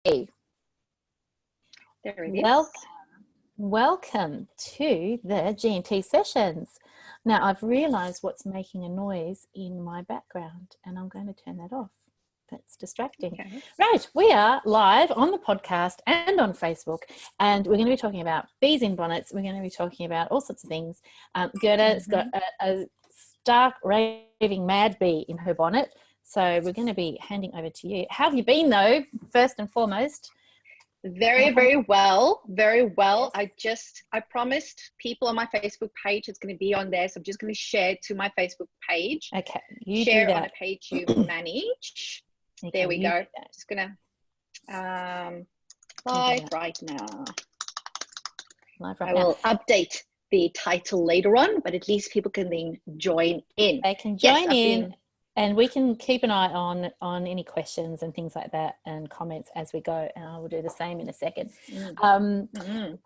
There it is. Welcome to the G&T sessions. Now, I've realised what's making a noise in my background, and I'm going to turn that off. That's distracting. Okay. Right, we are live on the podcast and on Facebook, and we're going to be talking about bees in bonnets. We're going to be talking about all sorts of things. Gerda's got a stark raving mad bee in her bonnet, so we're going to be handing over to you. How have you been, though, first and foremost? Very well. Yes. I promised people on my Facebook page it's going to be on there, so I'm just going to share to my Facebook page. Okay, you share do that on a page you manage. Okay, there we go. Just gonna live right now. I will update the title later on, but at least people can then join in. They can join in. And we can keep an eye on any questions and things like that and comments as we go. And I will do the same in a second.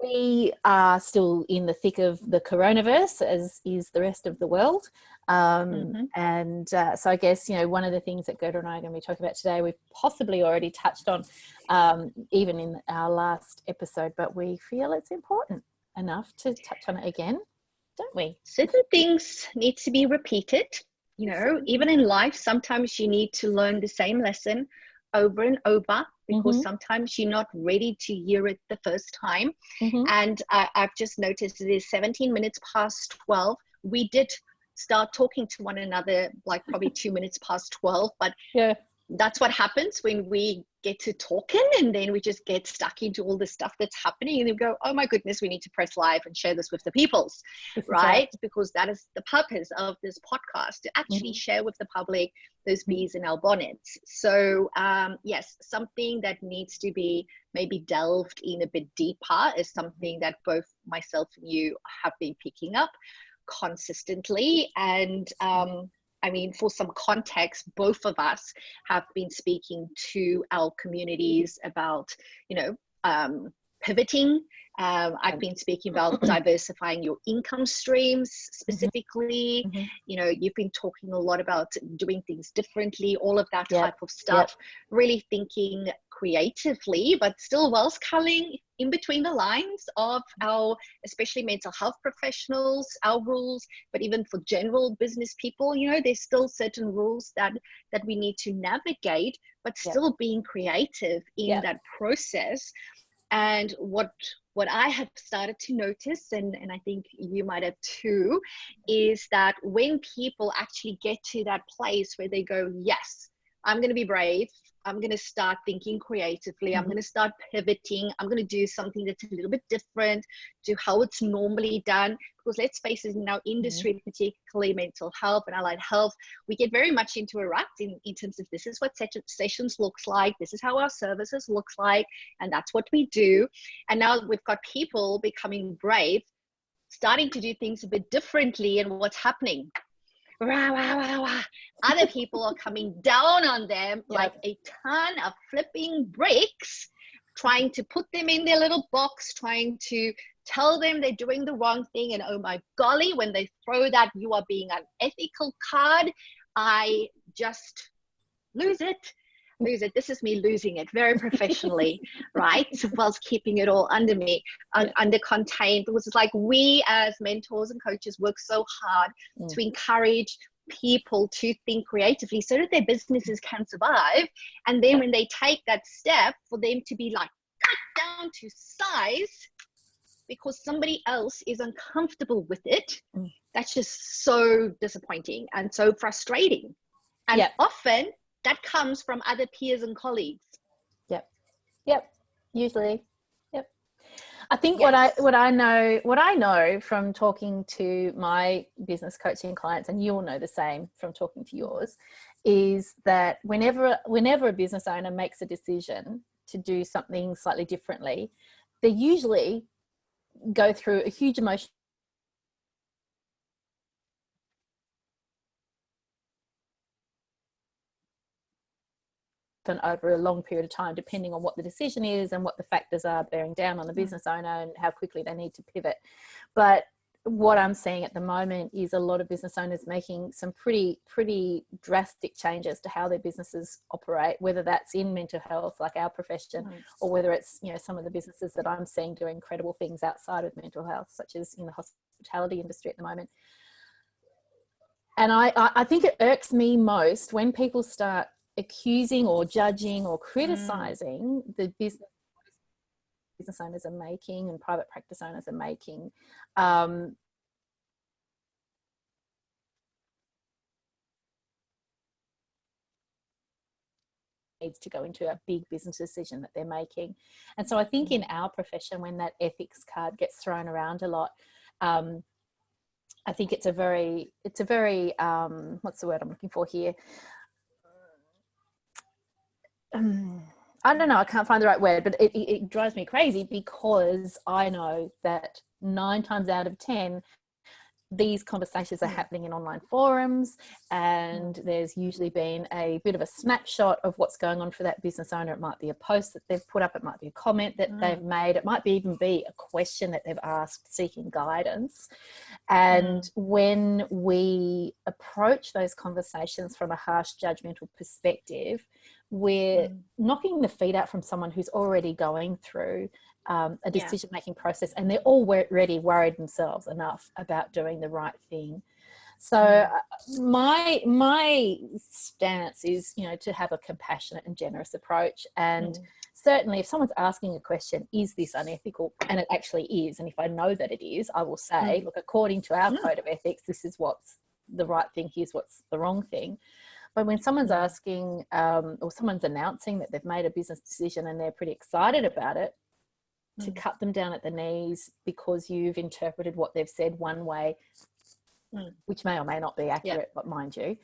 We are still in the thick of the coronavirus, as is the rest of the world. And so I guess, you know, one of the things that Gerda and I are going to be talking about today, we've possibly already touched on even in our last episode, but we feel it's important enough to touch on it again, don't we? Certain things need to be repeated. You know, even in life, sometimes you need to learn the same lesson over and over because sometimes you're not ready to hear it the first time. And I've just noticed it is 17 minutes past 12. We did start talking to one another like probably 2 minutes past 12, but that's what happens when we get to talking, and then we just get stuck into all the stuff that's happening, and then we go, oh my goodness, we need to press live and share this with the peoples, right? Because that is the purpose of this podcast, to actually share with the public those bees in our bonnets. So yes, something that needs to be maybe delved in a bit deeper is something that both myself and you have been picking up consistently. And I mean, for some context, both of us have been speaking to our communities about, you know, pivoting. I've been speaking about diversifying your income streams specifically. You know, you've been talking a lot about doing things differently, all of that type of stuff, really thinking creatively, but still whilst culling in between the lines of our, especially mental health professionals, our rules, but even for general business people, you know, there's still certain rules that we need to navigate, but still being creative in that process. And what I have started to notice, and I think you might have too, is that when people actually get to that place where they go, yes, I'm going to be brave, I'm going to start thinking creatively, I'm going to start pivoting, I'm going to do something that's a little bit different to how it's normally done. Because let's face it, in our industry, particularly mental health and allied health, we get very much into a rut in terms of this is what sessions looks like, this is how our services looks like, and that's what we do. And now we've got people becoming brave, starting to do things a bit differently, and what's happening? Other people are coming down on them like a ton of flipping bricks, trying to put them in their little box, trying to tell them they're doing the wrong thing. And oh my golly, when they throw that "you are being unethical" card, I just lose it. This is me losing it very professionally, right? Whilst keeping it all under me, under contained. It was like we as mentors and coaches work so hard to encourage people to think creatively so that their businesses can survive. And then when they take that step, for them to be like cut down to size because somebody else is uncomfortable with it, that's just so disappointing and so frustrating. And often that comes from other peers and colleagues. Usually. I think what I know from talking to my business coaching clients, and you'll know the same from talking to yours, is that whenever a business owner makes a decision to do something slightly differently, they usually go through a huge emotion over a long period of time, depending on what the decision is and what the factors are bearing down on the business owner and how quickly they need to pivot. But what I'm seeing at the moment is a lot of business owners making some pretty drastic changes to how their businesses operate, whether that's in mental health, like our profession, or whether it's, you know, some of the businesses that I'm seeing do incredible things outside of mental health, such as in the hospitality industry at the moment. And I think it irks me most when people start accusing or judging or criticizing the business owners are making and private practice owners are making. Needs to go into a big business decision that they're making. And so I think in our profession, when that ethics card gets thrown around a lot, I think it's a very what's the word I'm looking for here? I don't know, I can't find the right word, but it drives me crazy, because I know that 9 times out of 10, these conversations are happening in online forums, and there's usually been a bit of a snapshot of what's going on for that business owner. It might be a post that they've put up, it might be a comment that they've made, it might even be a question that they've asked seeking guidance. And when we approach those conversations from a harsh judgmental perspective, we're knocking the feet out from someone who's already going through a decision-making process, and they're already worried themselves enough about doing the right thing. So my stance is, you know, to have a compassionate and generous approach. And certainly if someone's asking a question, is this unethical? And it actually is. And if I know that it is, I will say, look, according to our code of ethics, this is what's the right thing, here's what's the wrong thing. But when someone's asking or someone's announcing that they've made a business decision and they're pretty excited about it, to cut them down at the knees because you've interpreted what they've said one way, which may or may not be accurate, but mind you,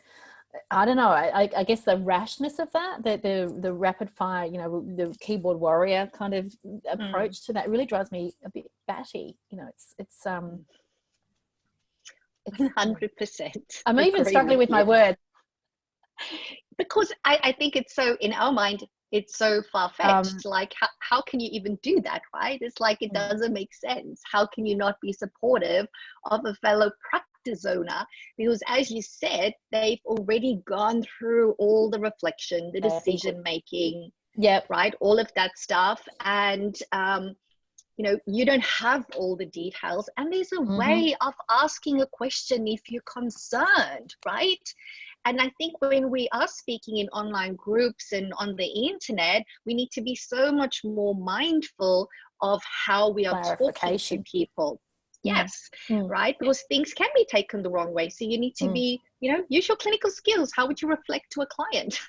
I don't know. I guess the rashness of that, the rapid fire, you know, the keyboard warrior kind of approach to that really drives me a bit batty. You know, it's 100%. I'm even struggling with my words. Because I think it's so, in our mind, it's so far-fetched. Like, how can you even do that, right? It's like, it doesn't make sense. How can you not be supportive of a fellow practice owner? Because as you said, they've already gone through all the reflection, the decision-making, right? All of that stuff. And, you know, you don't have all the details. And there's a way of asking a question if you're concerned, right? And I think when we are speaking in online groups and on the internet, we need to be so much more mindful of how we are talking to people. Yes, right? Because things can be taken the wrong way. So you need to be, you know, use your clinical skills. How would you reflect to a client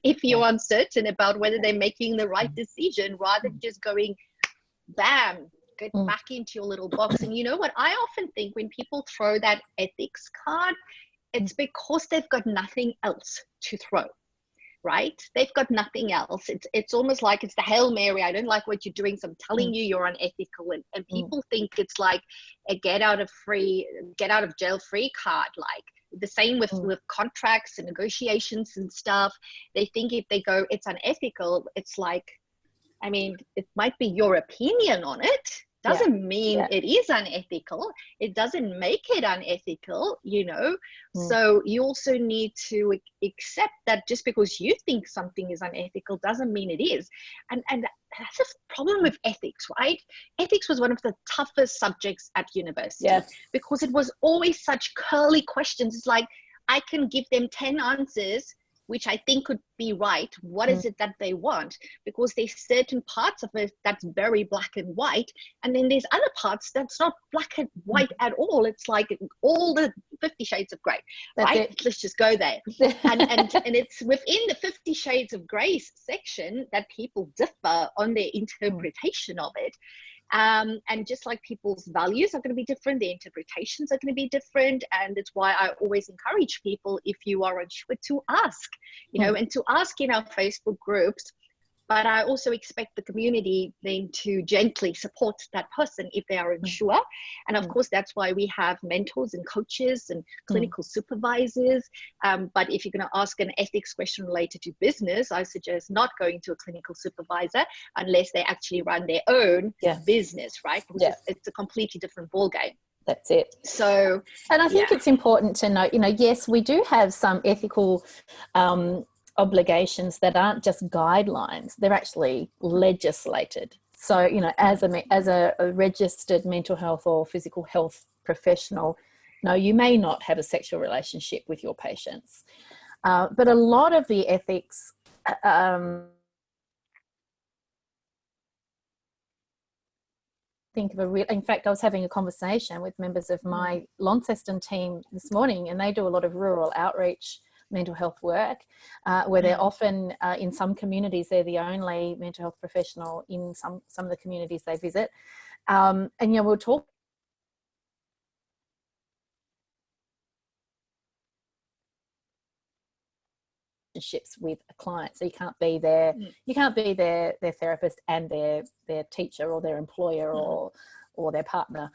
if you're uncertain about whether they're making the right decision, rather than just going, bam, get back into your little box. And you know what? I often think when people throw that ethics card, it's because they've got nothing else to throw, right? They've got nothing else. It's almost like it's the Hail Mary. I don't like what you're doing, so I'm telling you you're unethical. And people think it's like a get out of jail free card. Like the same with contracts and negotiations and stuff. They think if they go, it's unethical, it's like, I mean, it might be your opinion on it. Doesn't mean it is unethical. It doesn't make it unethical, you know. So you also need to accept that just because you think something is unethical doesn't mean it is. And that's the problem with ethics, right? Ethics was one of the toughest subjects at university because it was always such curly questions. It's like, I can give them 10 answers which I think could be right. What is it that they want? Because there's certain parts of it that's very black and white, and then there's other parts that's not black and white at all. It's like all the 50 shades of grey, right? Let's just go there. and it's within the 50 shades of grey section that people differ on their interpretation of it. And just like people's values are going to be different, their interpretations are going to be different. And it's why I always encourage people, if you are unsure, to ask, you know, and to ask in our Facebook groups. But I also expect the community then to gently support that person if they are unsure. And of course, that's why we have mentors and coaches and clinical supervisors. But if you're going to ask an ethics question related to business, I suggest not going to a clinical supervisor unless they actually run their own business, right? Because it's a completely different ballgame. That's it. So, and I think it's important to note, yes, we do have some ethical obligations that aren't just guidelines, they're actually legislated. So, as a registered mental health or physical health professional, no, you may not have a sexual relationship with your patients. But a lot of the ethics in fact, I was having a conversation with members of my Launceston team this morning, and they do a lot of rural outreach mental health work, where they're often in some communities they're the only mental health professional in some of the communities they visit, and we'll talk relationships with a client, so you can't be their therapist and their teacher or their employer or their partner.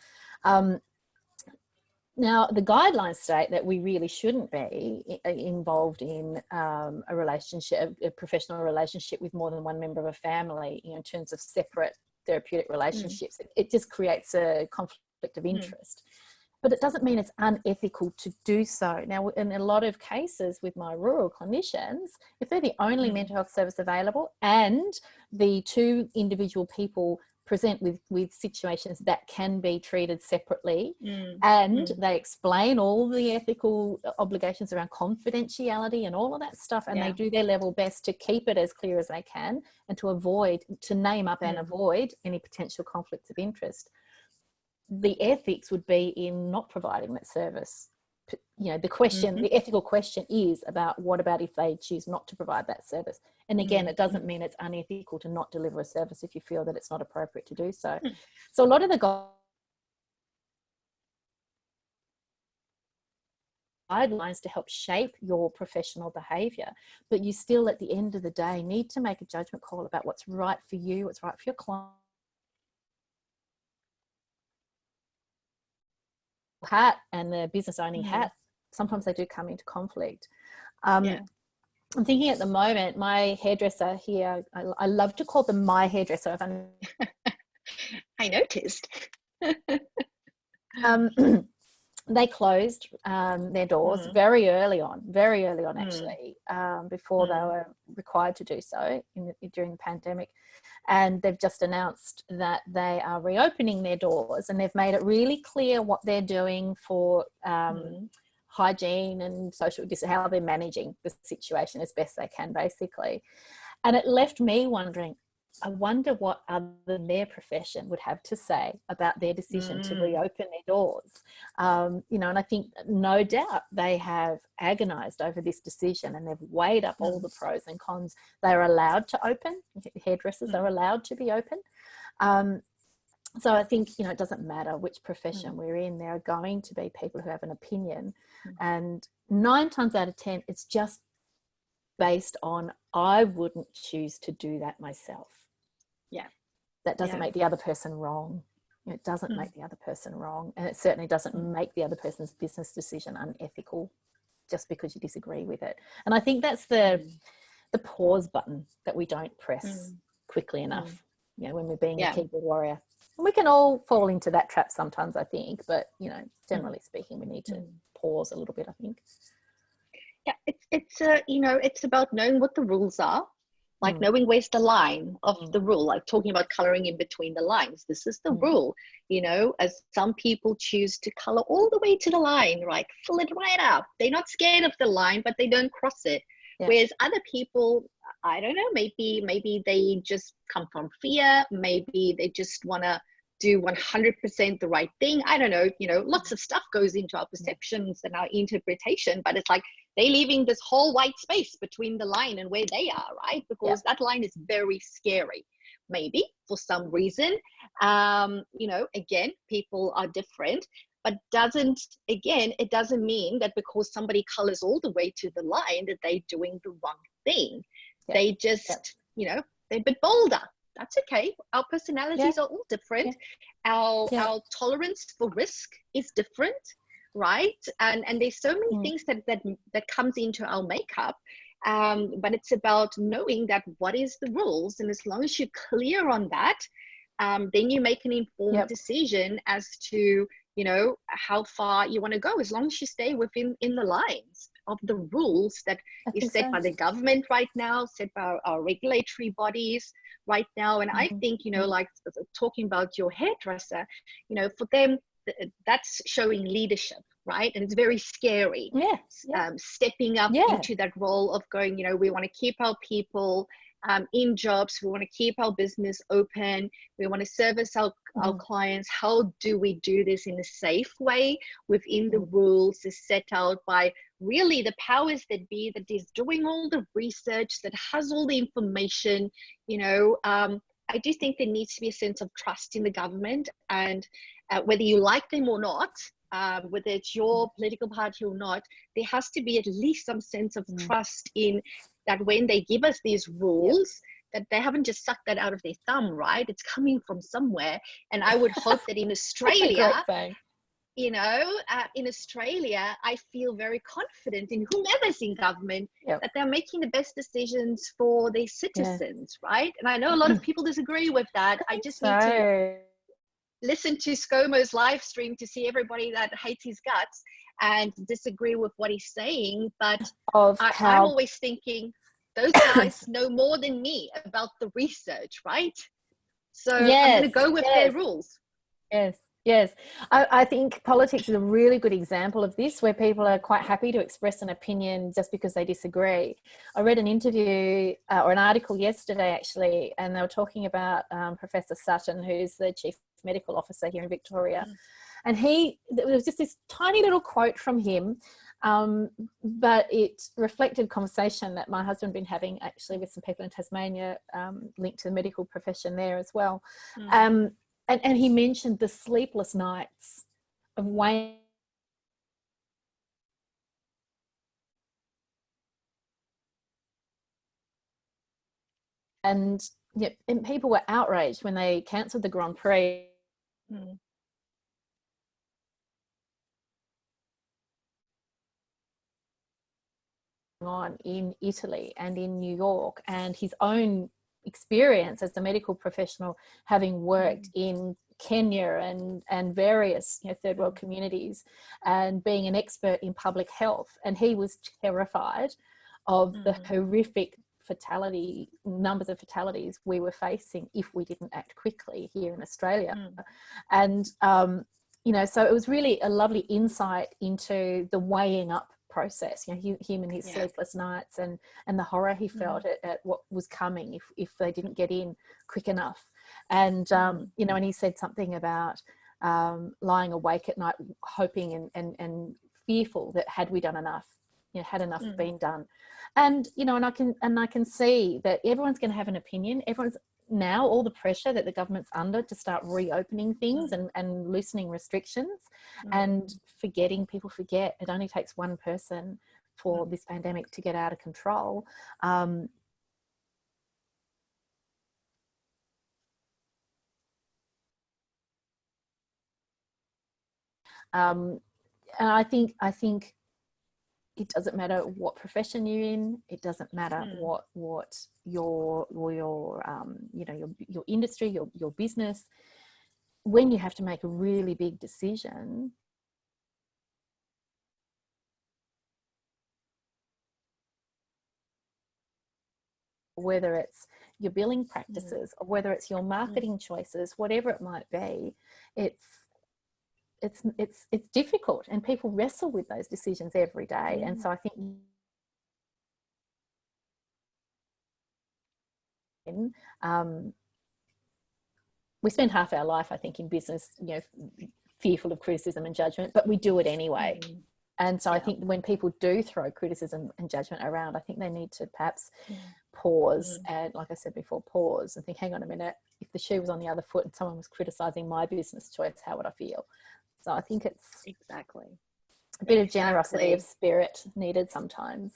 Now, the guidelines state that we really shouldn't be involved in a relationship, a professional relationship with more than one member of a family, in terms of separate therapeutic relationships. It just creates a conflict of interest. But it doesn't mean it's unethical to do so. Now, in a lot of cases with my rural clinicians, if they're the only mental health service available and the two individual people present with situations that can be treated separately, and they explain all the ethical obligations around confidentiality and all of that stuff, and they do their level best to keep it as clear as they can and to name up and avoid any potential conflicts of interest, the ethics would be in not providing that service. The ethical question is about what about if they choose not to provide that service? And again, it doesn't mean it's unethical to not deliver a service if you feel that it's not appropriate to do so. So a lot of the guidelines to help shape your professional behaviour, but you still, at the end of the day, need to make a judgment call about what's right for you, what's right for your client. Hat and the business owning hat, sometimes they do come into conflict. I'm thinking at the moment, my hairdresser here, I love to call them my hairdresser. I noticed. They closed their doors very early on actually, before they were required to do so during the pandemic. And they've just announced that they are reopening their doors, and they've made it really clear what they're doing for hygiene and social distancing, how they're managing the situation as best they can, basically. And it left me wondering, I wonder what other than their profession would have to say about their decision to reopen their doors. And I think no doubt they have agonised over this decision, and they've weighed up all the pros and cons. They're allowed to open. Hairdressers are allowed to be open. So I think, it doesn't matter which profession we're in, there are going to be people who have an opinion. And 9 times out of 10, it's just based on, I wouldn't choose to do that myself. That doesn't make the other person wrong. It doesn't make the other person wrong, and it certainly doesn't make the other person's business decision unethical just because you disagree with it. And I think that's the pause button that we don't press quickly enough, when we're being a keyboard warrior. And we can all fall into that trap sometimes, I think, but generally speaking, we need to pause a little bit, I think. It's about knowing what the rules are, like knowing where's the line of the rule, like talking about coloring in between the lines. This is the rule, as some people choose to color all the way to the line, right? Fill it right up. They're not scared of the line, but they don't cross it. Whereas other people, I don't know, maybe they just come from fear. Maybe they just want to do 100% the right thing. I don't know, lots of stuff goes into our perceptions and our interpretation, but it's like they're leaving this whole white space between the line and where they are, right? Because that line is very scary. Maybe for some reason, again, people are different, but it doesn't mean that because somebody colors all the way to the line that they're doing the wrong thing. They just, they're a bit bolder. That's okay. Our personalities are all different. Our tolerance for risk is different, right? And there's so many things that comes into our makeup. But it's about knowing that what is the rules, and as long as you're clear on that, then you make an informed decision as to, you know, how far you want to go, as long as you stay within in the lines of the rules that is set by the government right now, set by our regulatory bodies right now. And I think, you know, like talking about your hairdresser, you know, for them, that's showing leadership, right? And it's very scary. Stepping up into that role of going, you know, we want to keep our people in jobs, we want to keep our business open, we want to service our clients. How do we do this in a safe way within the rules is set out by really the powers that be, that is doing all the research, that has all the information, you know. I do think there needs to be a sense of trust in the government, and whether you like them or not, whether it's your political party or not, there has to be at least some sense of trust in that when they give us these rules, that they haven't just sucked that out of their thumb, right? It's coming from somewhere. And I would hope that in Australia, you know, in Australia, I feel very confident in whomever's in government, that they're making the best decisions for their citizens, right? And I know a lot of people disagree with that. I just need to listen to ScoMo's live stream to see everybody that hates his guts and disagree with what he's saying. But I'm always thinking, those guys know more than me about the research, right? So I'm going to go with their rules. Yes. I think politics is a really good example of this, where people are quite happy to express an opinion just because they disagree. I read an interview or an article yesterday, actually, and they were talking about Professor Sutton, who's the Chief Medical Officer here in Victoria. And there was just this tiny little quote from him, but it reflected conversation that my husband had been having actually with some people in Tasmania, linked to the medical profession there as well. And he mentioned the sleepless nights of weighing and people were outraged when they cancelled the Grand Prix. On in Italy and in New York, and his own experience as a medical professional, having worked in Kenya and various third world communities, and being an expert in public health. And he was terrified of the horrific numbers of fatalities we were facing if we didn't act quickly here in Australia. And so it was really a lovely insight into the weighing up process, him and his sleepless nights and the horror he felt at what was coming if they didn't get in quick enough. And and he said something about lying awake at night hoping and fearful that had we done enough, had enough been done. And and I can see that everyone's going to have an opinion. Everyone's now, all the pressure that the government's under to start reopening things and loosening restrictions, and people forget it only takes one person for this pandemic to get out of control. And I think it doesn't matter what profession you're in. It doesn't matter what your industry, your business. When you have to make a really big decision, whether it's your billing practices or whether it's your marketing choices, whatever it might be, it's difficult, and people wrestle with those decisions every day. And so I think we spend half our life, I think, in business, fearful of criticism and judgment, but we do it anyway. And so I think when people do throw criticism and judgment around, I think they need to perhaps pause and, like I said before, pause and think, hang on a minute, if the shoe was on the other foot and someone was criticising my business choice, how would I feel? So I think it's a bit of generosity of spirit needed sometimes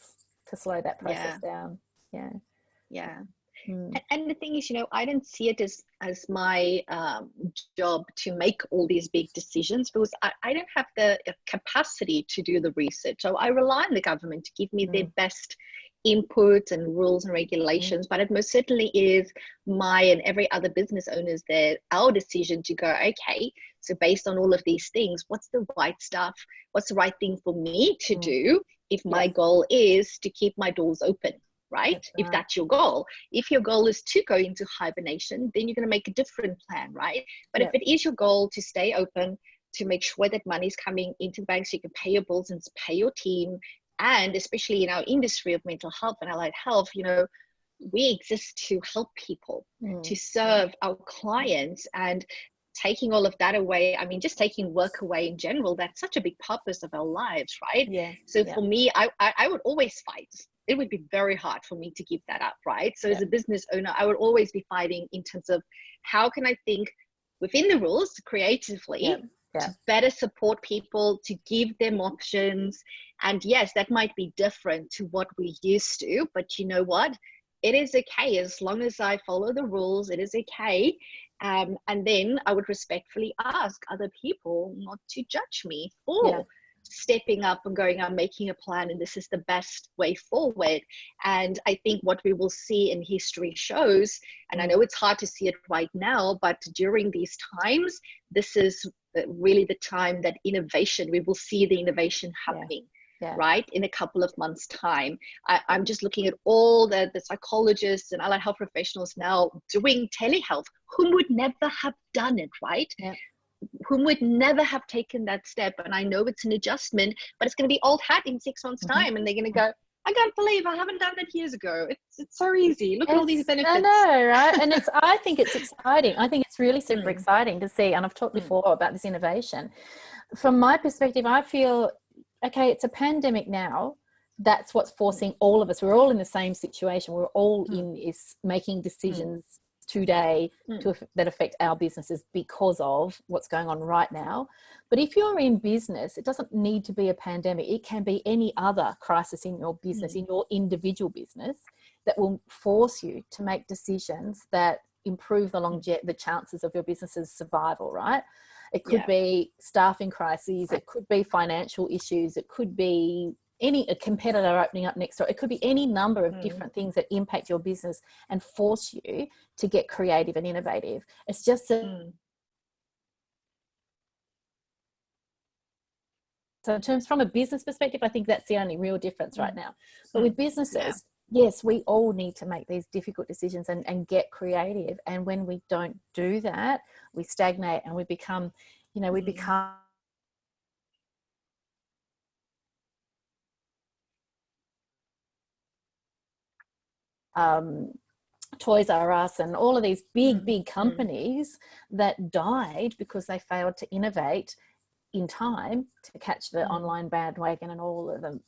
to slow that process down. And the thing is, I don't see it as my job to make all these big decisions, because I don't have the capacity to do the research. So I rely on the government to give me their best input and rules and regulations, but it most certainly is my and every other business owner's our decision to go, okay, so based on all of these things, what's the right stuff? What's the right thing for me to do if my goal is to keep my doors open, right? If that's your goal. If your goal is to go into hibernation, then you're going to make a different plan, right? But if it is your goal to stay open, to make sure that money's coming into the bank so you can pay your bills and pay your team, and especially in our industry of mental health and allied health, you know, we exist to help people, to serve our clients, and taking all of that away, I mean, just taking work away in general, that's such a big purpose of our lives, right? So for me, I would always fight. It would be very hard for me to give that up, right? So as a business owner, I would always be fighting in terms of how can I think within the rules creatively to better support people, to give them options. And yes, that might be different to what we used to, but you know what? It is okay as long as I follow the rules. It is okay. And then I would respectfully ask other people not to judge me for stepping up and going, I'm making a plan and this is the best way forward. And I think what we will see in history shows, and I know it's hard to see it right now, but during these times, this is really the time that innovation, we will see the innovation happening. Right, in a couple of months' time. I'm just looking at all the psychologists and allied health professionals now doing telehealth, whom would never have done it, right? Whom would never have taken that step. And I know it's an adjustment, but it's going to be old hat in 6 months' time, and they're going to go, I can't believe I haven't done that years ago. It's so easy. Look at all these benefits. I know, right? And I think it's exciting. I think it's really super exciting to see. And I've talked before about this innovation. From my perspective, I feel, okay, it's a pandemic now. That's what's forcing all of us. We're all in the same situation. We're all is making decisions today that affect our businesses because of what's going on right now. But if you're in business, it doesn't need to be a pandemic. It can be any other crisis in your business, in your individual business, that will force you to make decisions that improve the chances of your business's survival, right? It could be staffing crises. It could be financial issues. It could be a competitor opening up next door. It could be any number of different things that impact your business and force you to get creative and innovative. It's just so in terms from a business perspective, I think that's the only real difference right now. But with businesses, yes, we all need to make these difficult decisions and get creative. And when we don't do that, we stagnate and we become, Toys R Us and all of these big companies that died because they failed to innovate in time to catch the online bandwagon and all of the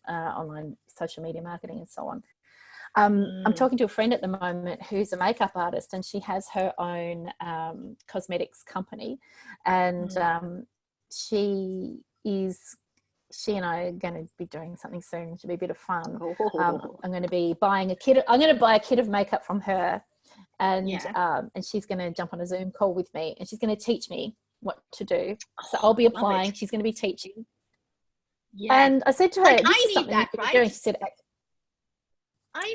online social media marketing and so on. I'm talking to a friend at the moment who's a makeup artist, and she has her own cosmetics company, and she and I are going to be doing something soon to be a bit of fun. I'm going to be buying a kit. I'm going to buy a kit of makeup from her, and she's going to jump on a Zoom call with me, and she's going to teach me what to do. So I'll be applying. She's going to be teaching. And I said to her, like, "This is something you could be doing."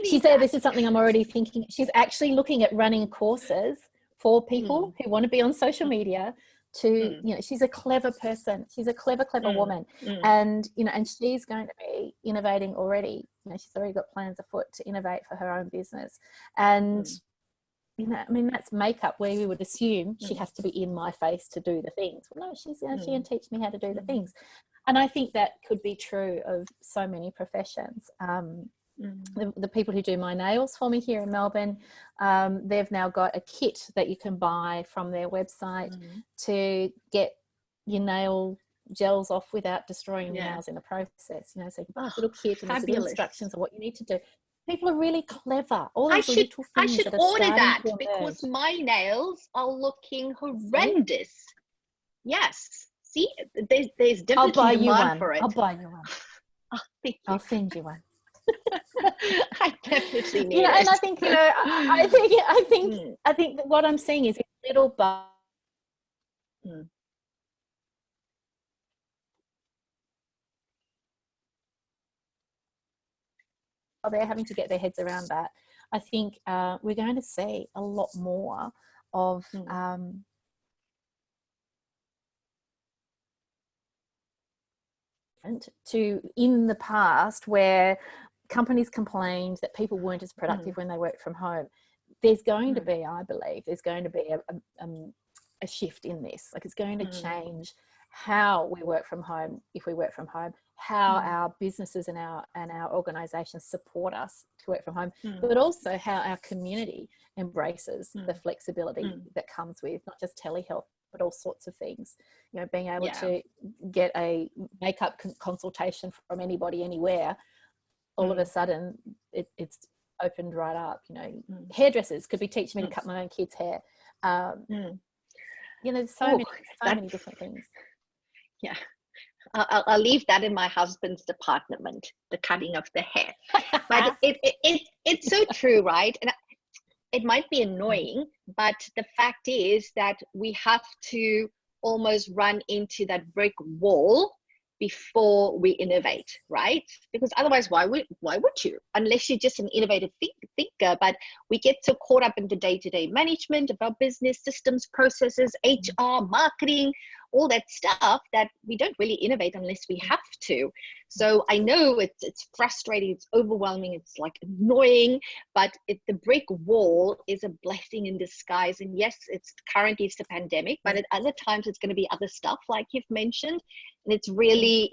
She said, "This is something I'm already thinking." She's actually looking at running courses for people who want to be on social media. She's a clever person. She's a clever woman, and and she's going to be innovating already. She's already got plans afoot to innovate for her own business, and that's makeup, where we would assume she has to be in my face to do the things. Well, no, she's going to teach me how to do the things, and I think that could be true of so many professions. The people who do my nails for me here in Melbourne, they've now got a kit that you can buy from their website to get your nail gels off without destroying your nails in the process. So you can buy a little kit and there's little instructions on what you need to do. People are really clever. All these little things. I should that are order that to because my nails are looking horrendous. Yes. See, there's definitely demand for it. I'll buy you one. Oh, thank you. I'll send you one. I definitely need it. And I think I think that what I'm seeing is a little they're having to get their heads around that. I think we're going to see a lot more of to in the past where companies complained that people weren't as productive when they worked from home. There's going to be, I believe, there's going to be a shift in this. Like, it's going to change how we work from home, if we work from home, how our businesses and our organisations support us to work from home, but also how our community embraces the flexibility that comes with not just telehealth, but all sorts of things. You know, being able to get a makeup consultation from anybody, anywhere, all of a sudden it's opened right up. You know, hairdressers could be teaching me to cut my own kids' hair. You know, so many different things. Yeah. I'll leave that in my husband's department, the cutting of the hair. But it's so true, right? And it might be annoying, but the fact is that we have to almost run into that brick wall before we innovate, right? Because otherwise, why would you? Unless you're just an innovative thinker. But we get so caught up in the day-to-day management of our business systems, processes, HR, marketing, all that stuff, that we don't really innovate unless we have to. So I know it's frustrating, it's overwhelming, it's like annoying, but the brick wall is a blessing in disguise. And yes, it's currently the pandemic, but at other times it's going to be other stuff like you've mentioned. And it's really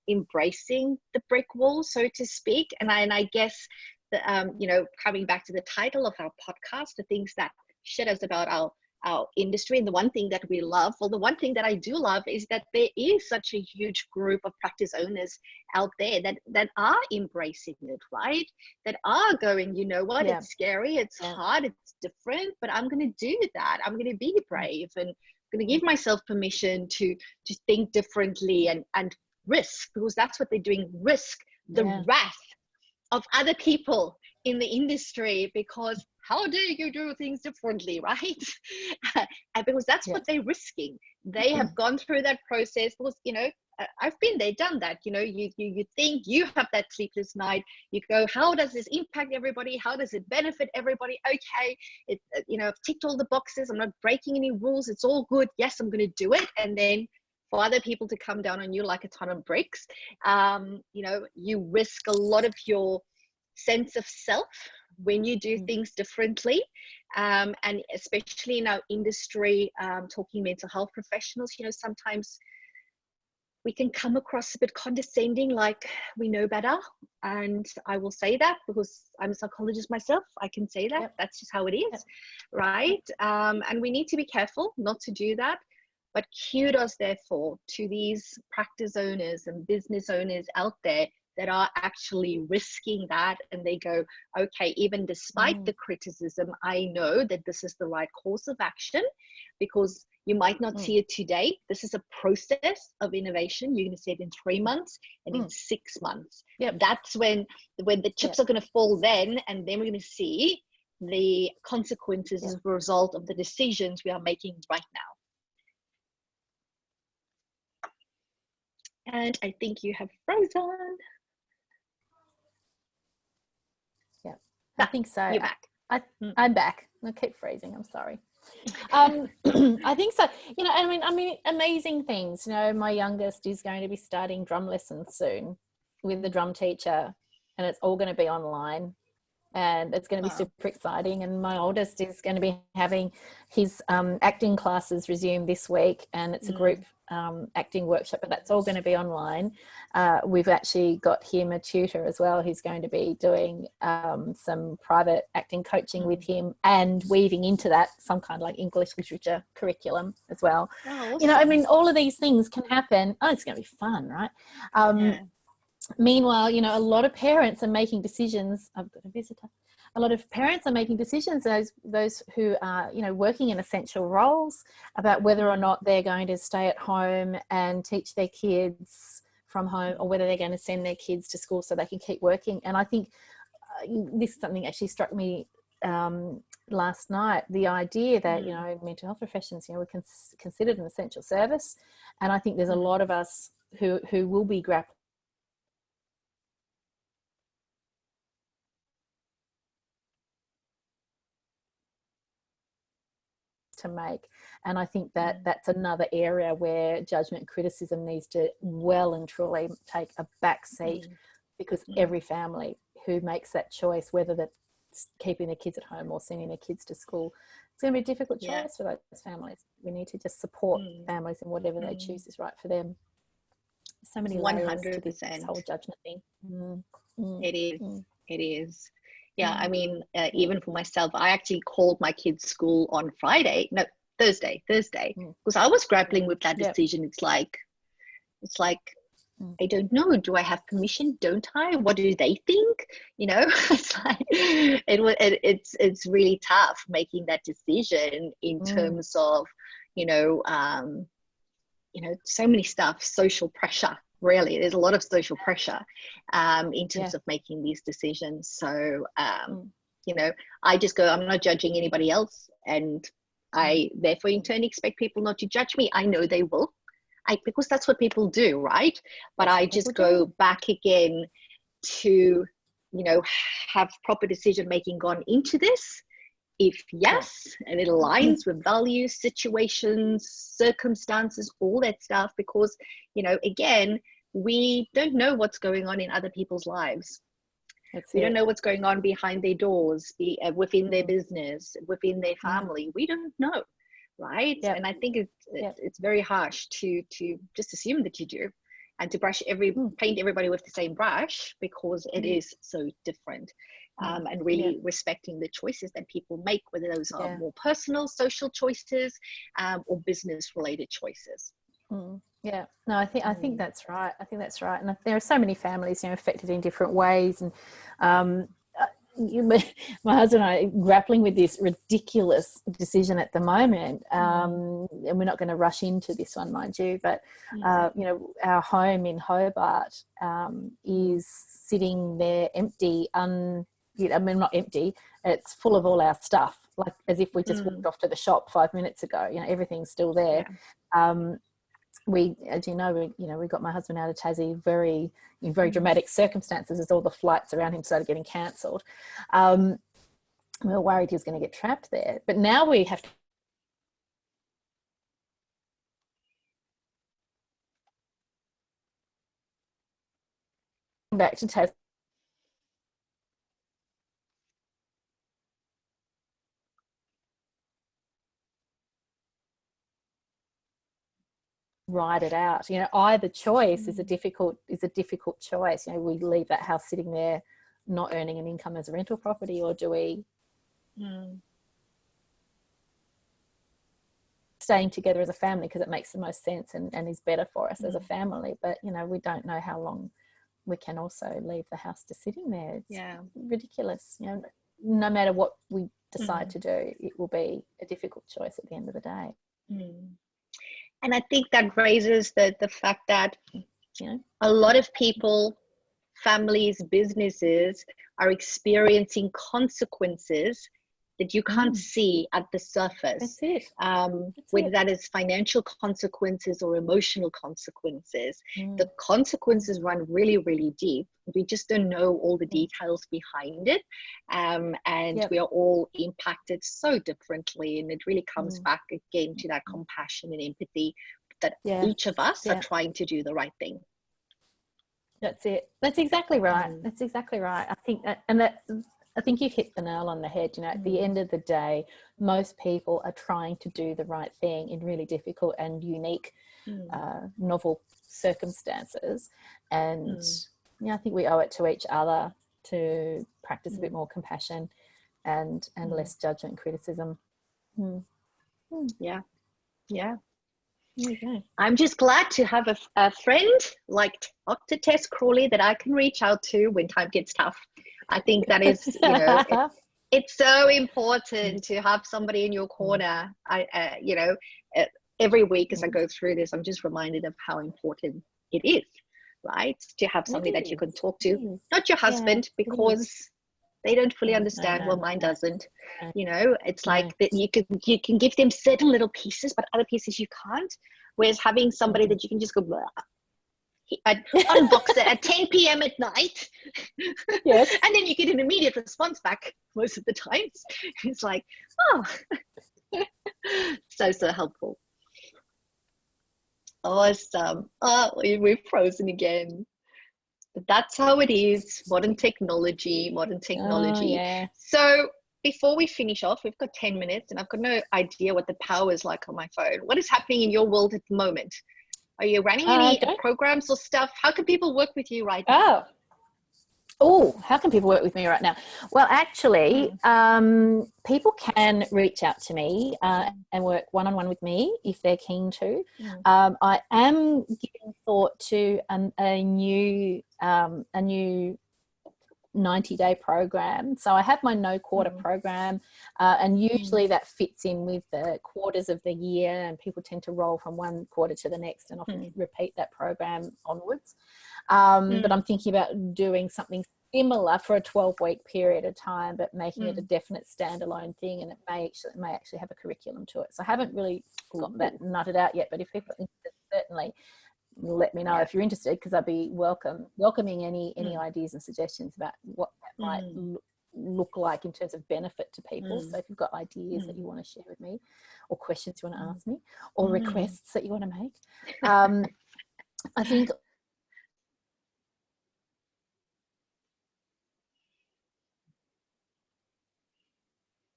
embracing the brick wall, so to speak. And I guess you know, coming back to the title of our podcast, the things that shit us about our industry, and the one thing that we love, well, the one thing that I do love is that there is such a huge group of practice owners out there that are embracing it, right? That are going, you know what, it's scary, it's hard, it's different, but I'm going to do that. I'm going to be brave, and I'm going to give myself permission to think differently and risk, because that's what they're doing, risk the wrath of other people in the industry, because how dare you do things differently, right? And because that's what they're risking. They have gone through that process, because, you know, I've been there, done that. You know, you think you have that sleepless night. You go, how does this impact everybody? How does it benefit everybody? Okay, you know, I've ticked all the boxes. I'm not breaking any rules. It's all good. Yes, I'm going to do it. And then for other people to come down on you like a ton of bricks, you know, you risk a lot of your sense of self when you do things differently, and especially in our industry, talking mental health professionals, you know, sometimes we can come across a bit condescending, like we know better. And I will say that because I'm a psychologist myself. I can say that. That's just how it is, right? And we need to be careful not to do that. But kudos, therefore, to these practice owners and business owners out there that are actually risking that, and they go, okay, even despite the criticism, I know that this is the right course of action, because you might not see it today. This is a process of innovation. You're going to see it in 3 months and in 6 months. That's when the chips are going to fall then, and then we're going to see the consequences as a result of the decisions we are making right now. And I think you have frozen. I think so. You're back. I'm back. I keep freezing. I'm sorry. I think so. You know, I mean, amazing things. You know, my youngest is going to be starting drum lessons soon with the drum teacher, and it's all going to be online, and it's going to be super exciting. And my oldest is going to be having his acting classes resume this week, and it's a group acting workshop, but that's all going to be online. We've actually got him a tutor as well who's going to be doing some private acting coaching with him, and weaving into that some kind of like English literature curriculum as well. Awesome. You know, I mean, all of these things can happen. Oh, it's going to be fun, right? Meanwhile, you know, a lot of parents are making decisions. I've got a visitor. A lot of parents are making decisions, those who are, you know, working in essential roles, about whether or not they're going to stay at home and teach their kids from home, or whether they're going to send their kids to school so they can keep working. And I think this is something actually struck me last night, the idea that, you know, mental health professions, you know, we're considered an essential service. And I think there's a lot of us who will be grappling to make. And I think that that's another area where judgment and criticism needs to well and truly take a back seat, because every family who makes that choice, whether that's keeping their kids at home or sending their kids to school, it's going to be a difficult choice for those families. We need to just support families in whatever they choose is right for them. So many layers 100%. to this whole judgment thing. It is. It is. Yeah, I mean, even for myself, I actually called my kids' school on Thursday, because I was grappling with that decision. It's like, I don't know. Do I have permission? Don't I? What do they think? You know, it's like it's really tough making that decision in terms of, so many stuff, social pressure. Really, there's a lot of social pressure in terms of making these decisions. So, I just go, I'm not judging anybody else, and I therefore in turn expect people not to judge me. I know they will, because that's what people do, right? But I just go back again to, have proper decision making gone into this. If yes, and it aligns with values, situations, circumstances, all that stuff, because, again, we don't know what's going on in other people's lives. We don't know what's going on behind their doors, within their business, within their family. We don't know, right? And I think it's very harsh to just assume that you do, and to paint everybody with the same brush, because it is so different. And really respecting the choices that people make, whether those are more personal, social choices, or business related choices. Yeah, no, I think that's right. I think that's right. And there are so many families, affected in different ways. And my husband and I are grappling with this ridiculous decision at the moment. And we're not going to rush into this one, mind you, but, our home in Hobart is sitting there empty, not empty, it's full of all our stuff, like as if we just walked off to the shop 5 minutes ago. Everything's still there. We, as we got my husband out of Tassie in very dramatic circumstances, as all the flights around him started getting cancelled. We were worried he was going to get trapped there, but now we have to come back to Tassie. Ride it out. Either choice is a difficult choice. We leave that house sitting there not earning an income as a rental property, or do we staying together as a family because it makes the most sense and is better for us as a family? But we don't know how long we can also leave the house just sitting there. It's ridiculous. No matter what we decide to do, it will be a difficult choice at the end of the day. And I think that raises the fact that, a lot of people, families, businesses are experiencing consequences that you can't see at the surface. That's it. Whether that is financial consequences or emotional consequences. The consequences run really, really deep. We just don't know all the details behind it. And we are all impacted so differently. And it really comes back again to that compassion and empathy that each of us are trying to do the right thing. That's it. That's exactly right. That's exactly right. I think that, I think you've hit the nail on the head. At the end of the day, most people are trying to do the right thing in really difficult and unique, novel circumstances. And I think we owe it to each other to practice a bit more compassion and less judgment and criticism. Yeah. There you go. I'm just glad to have a friend like Dr. Tess Crawley that I can reach out to when time gets tough. I think that is, it's so important to have somebody in your corner. Every week as I go through this, I'm just reminded of how important it is, right? To have somebody that you can talk to, not your husband, because they don't fully understand. Well, mine doesn't. It's like that you can give them certain little pieces, but other pieces you can't. Whereas having somebody that you can just go, unbox it at 10 p.m. at night. Yes. And then you get an immediate response back most of the times. It's like, oh, So helpful. Awesome. Oh, we've frozen again. But that's how it is. Modern technology. Oh, yeah. So before we finish off, we've got 10 minutes and I've got no idea what the power is like on my phone. What is happening in your world at the moment? Are you running any programs or stuff? How can people work with you right now? Oh, how can people work with me right now? Well, actually, people can reach out to me and work one-on-one with me if they're keen to. I am giving thought to a new 90-day program. So I have my no quarter program, and usually that fits in with the quarters of the year, and people tend to roll from one quarter to the next and often repeat that program onwards. But I'm thinking about doing something similar for a 12-week period of time, but making it a definite standalone thing, and it may actually have a curriculum to it. So I haven't really got that nutted out yet, but if people are interested, certainly let me know if you're interested, because I'd be welcoming any ideas and suggestions about what that might look like in terms of benefit to people. So if you've got ideas that you want to share with me, or questions you want to ask me, or requests that you want to make, I think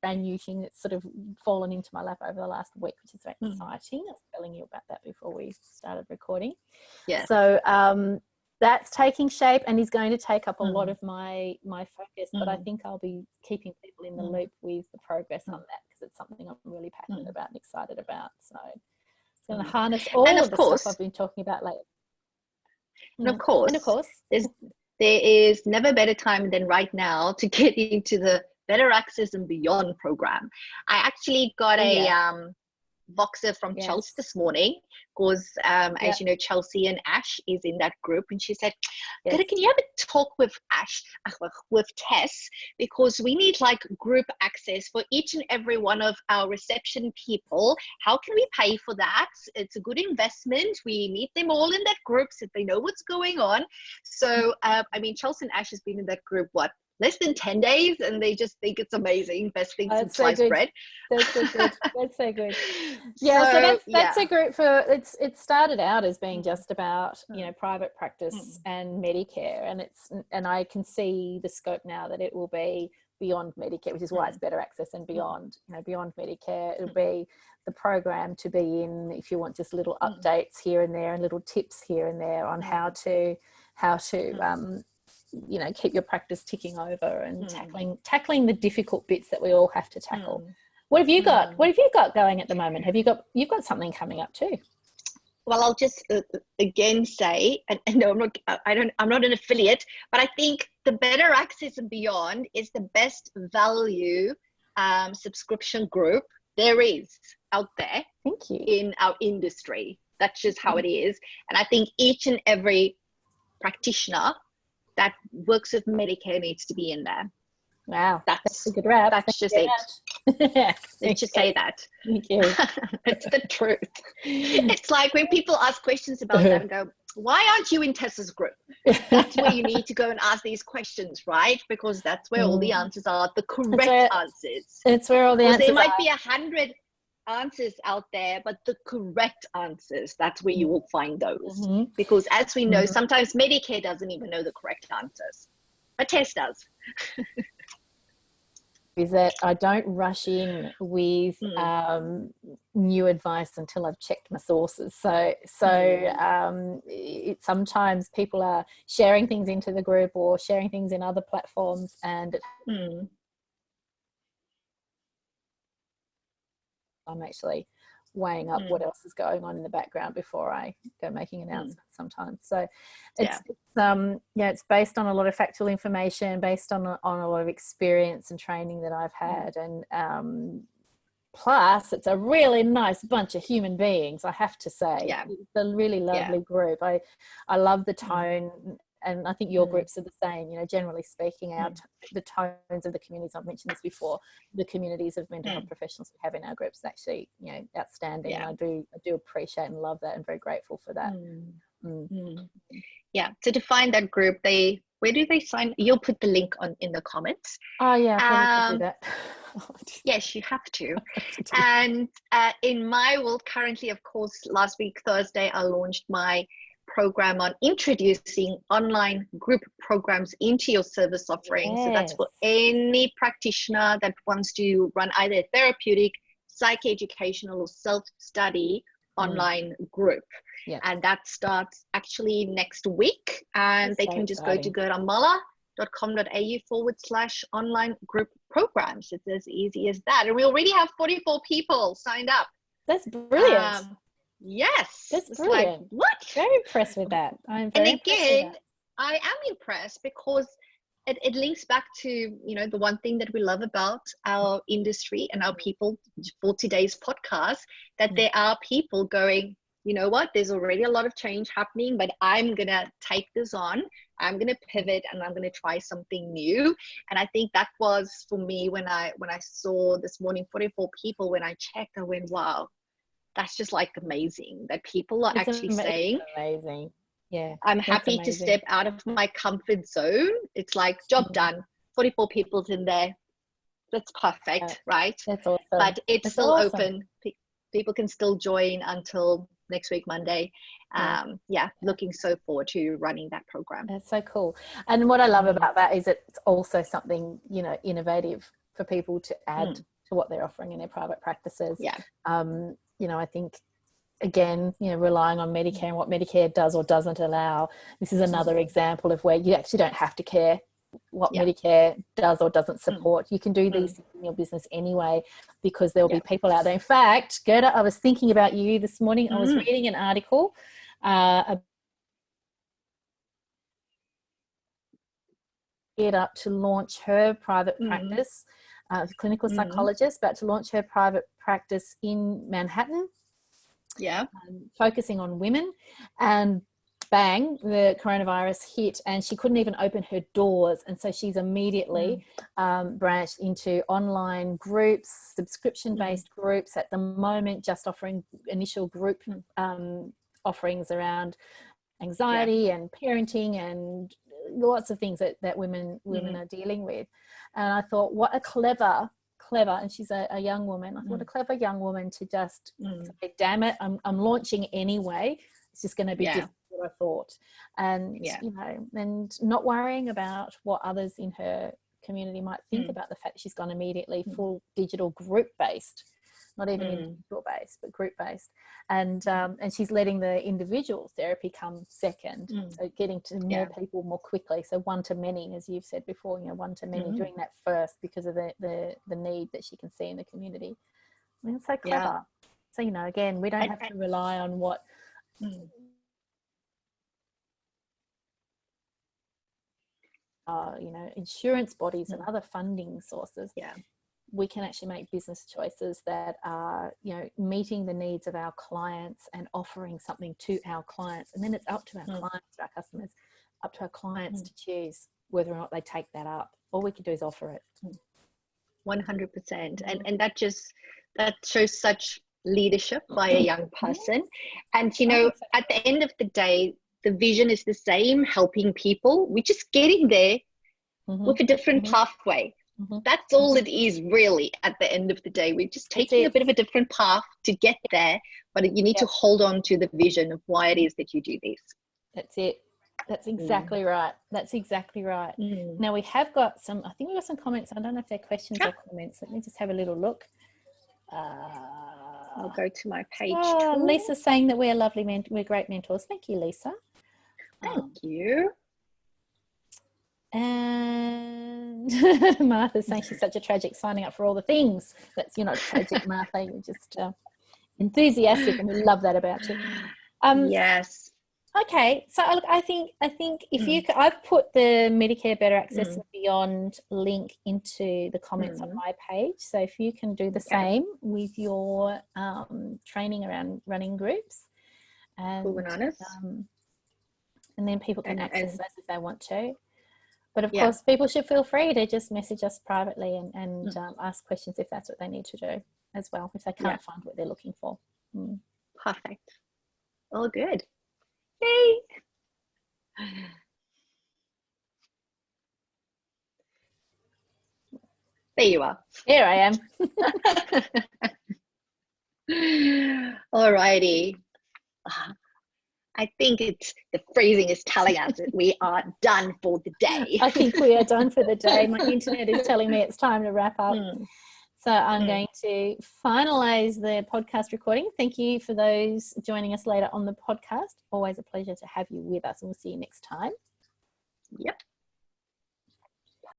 brand new thing that's sort of fallen into my lap over the last week, which is very exciting. I was telling you about that before we started recording. So that's taking shape and is going to take up a lot of my focus, but I think I'll be keeping people in the loop with the progress on that, because it's something I'm really passionate about and excited about. So it's going to harness all of the stuff I've been talking about lately. And of course, there is never a better time than right now to get into the Better Access and Beyond program. I actually got a Voxer from Chelsea this morning, because as you know, Chelsea and Ash is in that group, and she said, Gerda, can you have a talk with Tess, because we need like group access for each and every one of our reception people. How can we pay for that? It's a good investment. We meet them all in that group so they know what's going on. So I mean, Chelsea and Ash has been in that group less than 10 days, and they just think it's amazing. Best thing since sliced bread. That's so good. That's so good. Yeah, so that's a group for, it started out as being just about, you know, private practice and Medicare, and I can see the scope now that it will be beyond Medicare, which is why it's Better Access and Beyond. You know, beyond Medicare, it'll be the program to be in if you want just little updates here and there and little tips here and there on how to you know, keep your practice ticking over and tackling the difficult bits that we all have to tackle. What have you got? What have you got going at the moment? You've got something coming up too? Well, I'll just again say, and no, I'm not an affiliate, but I think the Better Access and Beyond is the best value subscription group there is out there. Thank you. In our industry. That's just how it is. And I think each and every practitioner that works with Medicare needs to be in there. Wow, that's a good wrap. That's just it. Let's just say that. Thank you. It's the truth. It's like when people ask questions about that and go, why aren't you in Tess's group? That's where you need to go and ask these questions, right? Because that's where all the answers are, the correct answers. It's where all the answers there might be 100 answers out there, but the correct answers, that's where you will find those. Because as we know, sometimes Medicare doesn't even know the correct answers, but Tess does. Is that I don't rush in with new advice until I've checked my sources. So sometimes people are sharing things into the group or sharing things in other platforms, and I'm actually weighing up what else is going on in the background before I go making announcements sometimes. So it's based on a lot of factual information, based on a lot of experience and training that I've had, and plus it's a really nice bunch of human beings, I have to say. It's a really lovely group. I love the tone, and I think your groups are the same. You know, generally speaking, the tones of the communities, I've mentioned this before, the communities of mental health professionals we have in our groups is actually, you know, outstanding. And I do appreciate and love that, and very grateful for that. Yeah, to define that group, we're where do they sign? You'll put the link on in the comments. Oh yeah, I probably could do that. Yes, you have to. And in my world currently, of course, last week, Thursday, I launched my program on introducing online group programs into your service offering. So that's for any practitioner that wants to run either a therapeutic, psych-educational, or self-study online group. And that starts actually next week. And they can just go to gerdamuller.com.au/online group programs. It's as easy as that. And we already have 44 people signed up. That's brilliant. Yes. That's it's brilliant. Like, what? Very impressed with that. I'm very impressed with that. I am impressed because it links back to, you know, the one thing that we love about our industry and our people for today's podcast, that there are people going, you know what, there's already a lot of change happening, but I'm going to take this on. I'm going to pivot and I'm going to try something new. And I think that was for me when I saw this morning 44 people, when I checked, I went, wow, that's just like amazing that people are actually saying, amazing. Yeah, I'm happy to step out of my comfort zone. It's like job done. 44 people's in there. That's perfect, right? That's awesome. But it's still open. People can still join until next week, Monday. Looking so forward to running that program. That's so cool. And what I love about that is it's also something, you know, innovative for people to add to what they're offering in their private practices. Yeah. You know, I think, again, you know, relying on Medicare and what Medicare does or doesn't allow. This is another example of where you actually don't have to care what Medicare does or doesn't support. You can do these in your business anyway, because there will be people out there. In fact, Gerda, I was thinking about you this morning. I was reading an article geared up to launch her private practice, clinical psychologist, about to launch her private practice in Manhattan. Focusing on women, and bang, the coronavirus hit and she couldn't even open her doors, and so she's immediately branched into online groups, subscription-based groups at the moment, just offering initial group offerings around anxiety and parenting and lots of things that women are dealing with. And I thought, what a clever, and she's a young woman. I thought a clever young woman to just say, damn it, I'm launching anyway. It's just going to be different than what I thought. And, you know, and not worrying about what others in her community might think about the fact that she's gone immediately full digital group-based, not even individual-based, but group-based. And she's letting the individual therapy come second, so getting to more people more quickly. So one-to-many, as you've said before, you know, one-to-many, doing that first because of the need that she can see in the community. I mean, it's so clever. So, you know, again, we don't have to rely on what you know, insurance bodies and other funding sources. We can actually make business choices that are, you know, meeting the needs of our clients and offering something to our clients. And then it's up to our clients, to our customers, up to our clients to choose whether or not they take that up. All we can do is offer it. 100%. And that shows such leadership by a young person. And, you know, at the end of the day, the vision is the same, helping people. We're just getting there with a different pathway. That's all it is, really, at the end of the day. We're just taking a bit of a different path to get there, but you need to hold on to the vision of why it is that you do this. That's it. That's exactly right. That's exactly right. Now we have got some, I think we've got some comments. I don't know if they're questions or comments. Let me just have a little look. I'll go to my page. Lisa's saying that we're lovely, we're great mentors. Thank you, Lisa. Thank you. And Martha's saying she's such a tragic, signing up for all the things. That's, you're not tragic, Martha. You're just enthusiastic, and we love that about you. Yes. Okay, so look, I think if you could, I've put the Medicare Better Access and Beyond link into the comments on my page. So if you can do the same with your training around running groups, and then people can access those if they want to. But of course, people should feel free to just message us privately and ask questions if that's what they need to do as well, if they can't find what they're looking for. Perfect. All good. Yay. There you are. Here I am. Alrighty. I think the phrasing is telling us that we are done for the day. I think we are done for the day. My internet is telling me it's time to wrap up. So I'm going to finalize the podcast recording. Thank you for those joining us later on the podcast. Always a pleasure to have you with us, and we'll see you next time.